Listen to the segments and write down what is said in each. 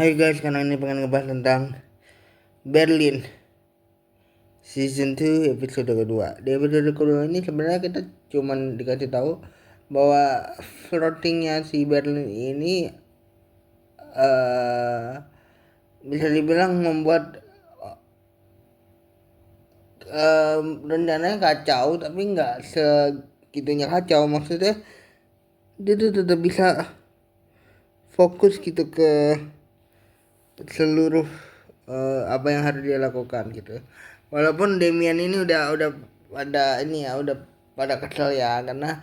Hai guys, sekarang ini pengen ngebahas tentang Berlin Season 2 episode kedua. Di episode kedua ini sebenarnya kita cuman dikasih tahu bahwa flirtingnya si Berlin ini eh bisa dibilang membuat rencananya kacau, tapi nggak segitunya kacau. Maksudnya dia tuh tetap bisa fokus gitu ke seluruh apa yang harus dia lakukan gitu. Walaupun Demian ini udah pada ini ya, udah pada kesel ya karena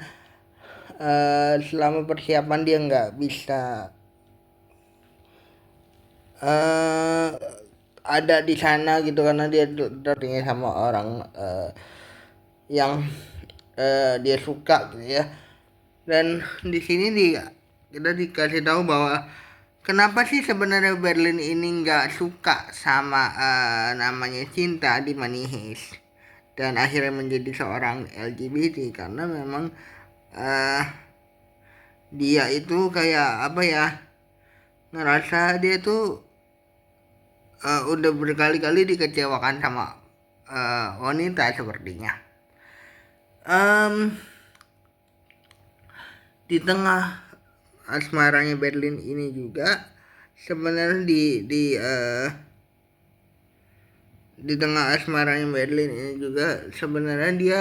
selama persiapan dia nggak bisa eh ada di sana gitu karena dia tertinggal sama orang yang dia suka gitu ya. Dan di sini kita dikasih tahu bahwa kenapa sih sebenarnya Berlin ini nggak suka sama namanya cinta di Money Heist dan akhirnya menjadi seorang LGBT karena memang eh dia itu kayak apa ya, ngerasa dia tuh udah berkali-kali dikecewakan sama wanita sepertinya. Em, di tengah asmaranya Berlin ini juga sebenarnya di tengah asmaranya Berlin ini juga sebenarnya dia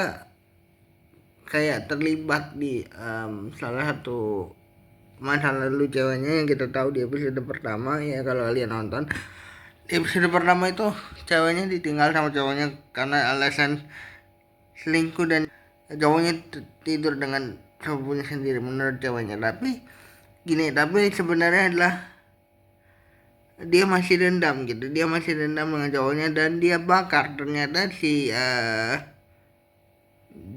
kayak terlibat di salah satu masa lalu ceweknya yang kita tahu di episode pertama ya. Kalau kalian nonton di episode pertama itu ceweknya ditinggal sama cowoknya karena alasan selingkuh dan cowoknya tidur dengan cowoknya sendiri menurut ceweknya. Tapi gini, tapi sebenarnya adalah dia masih dendam gitu, dia masih dendam dengan cowoknya dan dia bakar ternyata si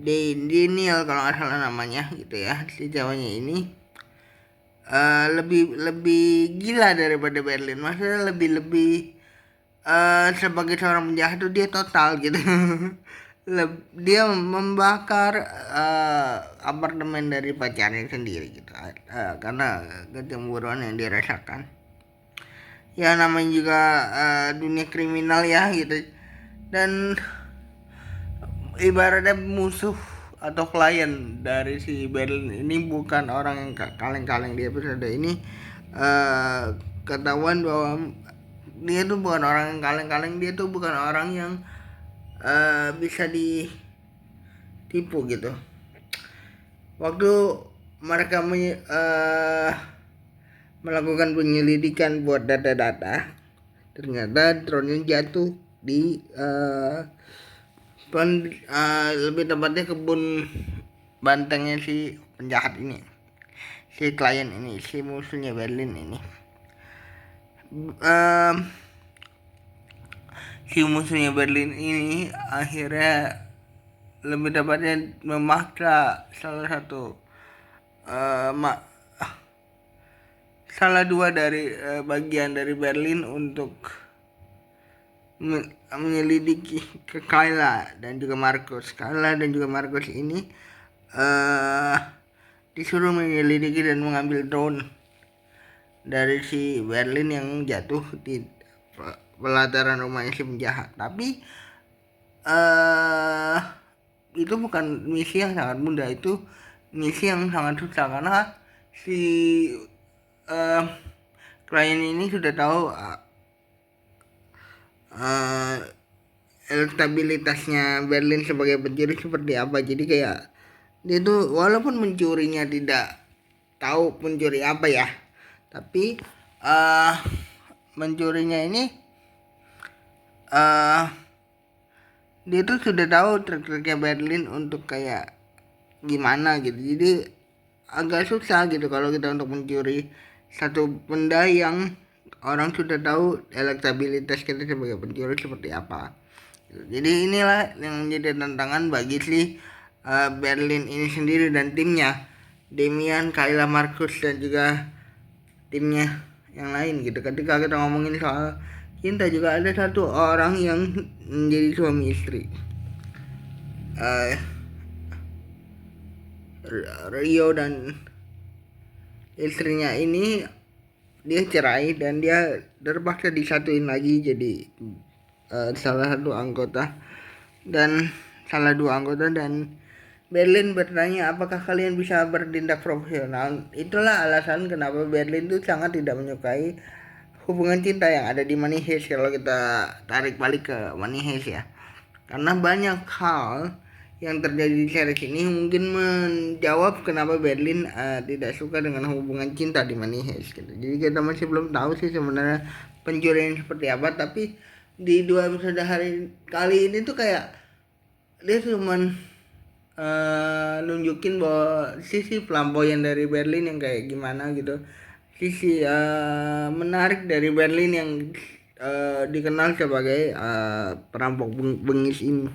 Daniel kalau nggak salah namanya gitu ya, si cowoknya ini lebih lebih gila daripada Berlin. Maksudnya lebih lebih sebagai seorang penjahat tuh dia total gitu. Dia membakar apartemen dari pacarnya sendiri gitu, karena kecemburuan yang dirasakan. Ya namanya juga dunia kriminal ya gitu. Dan ibaratnya musuh atau klien dari si Berlin ini bukan orang yang kaleng-kaleng. Di episode ini ketahuan bahwa dia tuh bukan orang yang kaleng-kaleng, dia tuh bukan orang yang bisa ditipu gitu. Waktu mereka melakukan penyelidikan buat data-data, ternyata drone jatuh di lebih tepatnya kebun bantengnya si penjahat ini, si klien ini, si musuhnya Berlin ini. Em, si musuhnya Berlin ini akhirnya lebih tepatnya memaksa salah satu eh, ma- salah dua dari bagian dari Berlin untuk menyelidiki ke Kayla dan juga Marcus. Kayla dan juga Marcus ini eh disuruh menyelidiki dan mengambil drone dari si Berlin yang jatuh di pelataran rumahnya si penjahat. Tapi eh itu bukan misi yang sangat mudah, itu misi yang sangat susah karena si eh klien ini sudah tahu eh, elektabilitasnya Berlin sebagai pencuri seperti apa. Jadi kayak dia tuh walaupun mencurinya tidak tahu pencuri apa ya, tapi uh, mencurinya ini uh, dia tuh sudah tahu trik-triknya Berlin untuk kayak gimana gitu. Jadi agak susah gitu kalau kita untuk mencuri satu benda yang orang sudah tahu elektabilitas kita sebagai pencuri seperti apa. Jadi inilah yang menjadi tantangan bagi si Berlin ini sendiri dan timnya, Demian, Kayla, Marcus dan juga timnya yang lain gitu. Ketika kita ngomongin soal cinta juga ada satu orang yang menjadi suami istri. Eh, Rio dan istrinya ini dia cerai dan dia terpaksa disatuin lagi jadi salah satu anggota dan salah dua anggota. Dan Berlin bertanya apakah kalian bisa bertindak profesional. Itulah alasan kenapa Berlin itu sangat tidak menyukai hubungan cinta yang ada di Money Heist. Kalau kita tarik balik ke Money Heist ya, karena banyak hal yang terjadi di series ini mungkin menjawab kenapa Berlin tidak suka dengan hubungan cinta di Money Heist gitu. Jadi kita masih belum tahu sih sebenarnya pencurian seperti apa, tapi di dua episode hari kali ini tuh kayak dia cuman nunjukin bahwa sisi flamboyan dari Berlin yang kayak gimana gitu, sisi menarik dari Berlin yang dikenal sebagai perampok bengis ini.